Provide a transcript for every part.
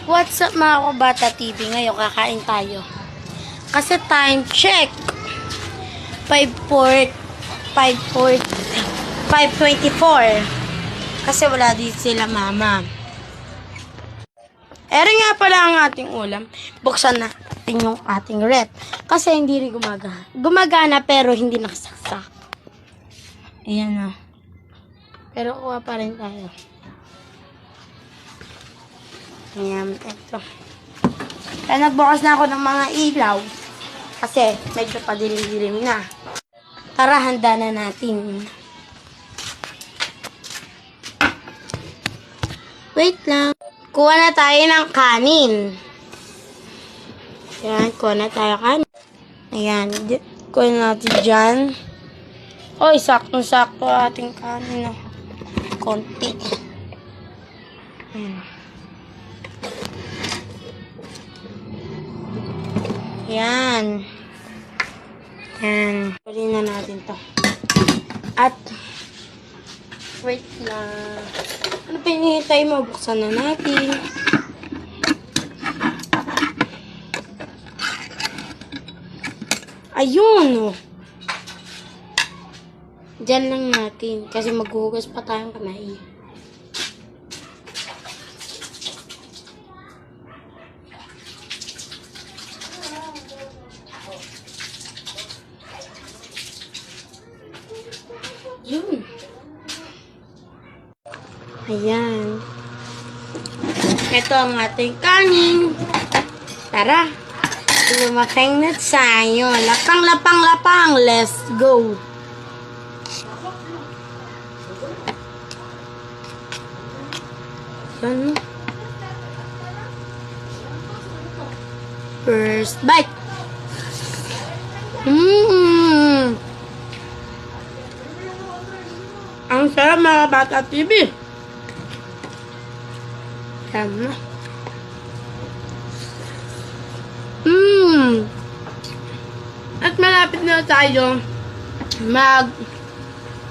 What's up mga kabata TV? Ngayon kakain tayo. Kasi time check. 5:24. Kasi wala dito sila mama. Ere nga pala ang ating ulam. Buksan natin yung ating rep. Kasi hindi rin gumagana. Gumagana pero hindi nakasaksak. Ayan o. Pero kuha pa rin tayo. Ayan, ito. Kaya nagbukas na ako ng mga ilaw. Kasi medyo padilim-dilim na. Tara, handa na natin. Wait lang. Kuha na tayo ng kanin. Ayan, kuha na tayo kanin. Ayan, kuha natin dyan. Oy, saktong-sakto ating kanin. No? Konti. Ayan. Yan. Yan. Pwede na natin to. At, wait lang. Ano pa hinihintay mo? Buksan na natin. Ayun, oh. Diyan lang natin. Kasi maghuhugas pa tayong kamay. Yun. Ayan. Ito ang ating kanin. Tara. Lumaking na tayo. Lapang. Let's go. Yan. First bite. Ang sarap mga bata TV. Tama. At malapit na tayo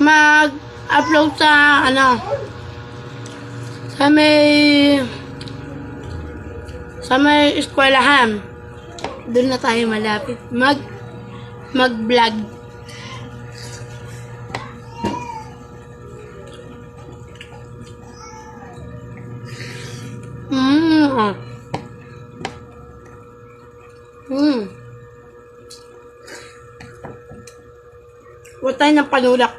mag-upload sa sa may eskwelahan. Doon na tayo malapit mag-vlog. Huwag tayo ng panulak.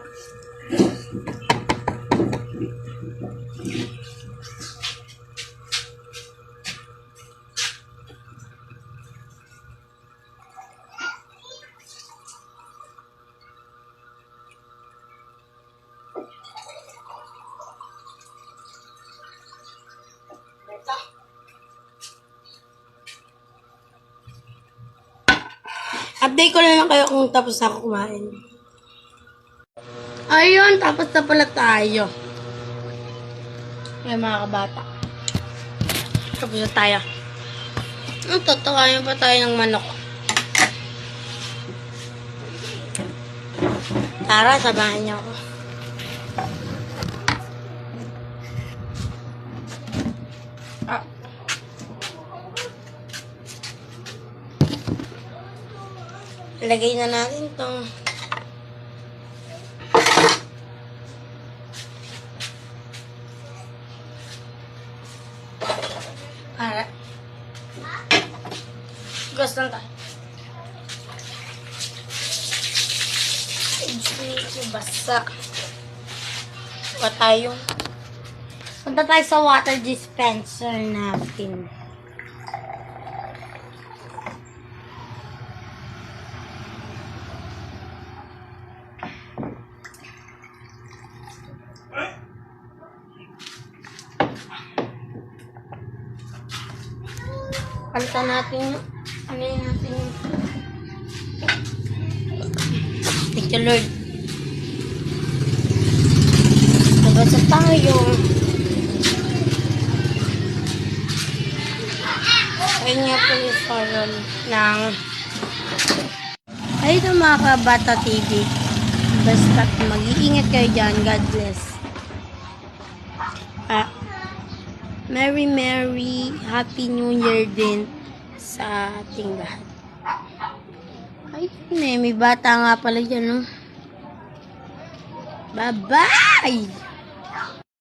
Update ko na lang kayo kung tapos na ako kumain. Ayun, tapos na pala tayo. Ay, mga kabata. Tapos na tayo. Tatawain pa tayo ng manok. Tara, sabahan niyo ako. Ilagay na natin itong para gas lang tayo. Medyo basa. Punta tayo sa water dispenser natin. Palitan natin yung thank you Lord. Nabasa tayo. Ayun nga po yung forum ng ayun mga kabata TV. Basta mag-iingat kayo dyan. God bless. Merry Happy New Year din sa ating lahat. Ay, may bata nga pala dyan, no? Bye-bye!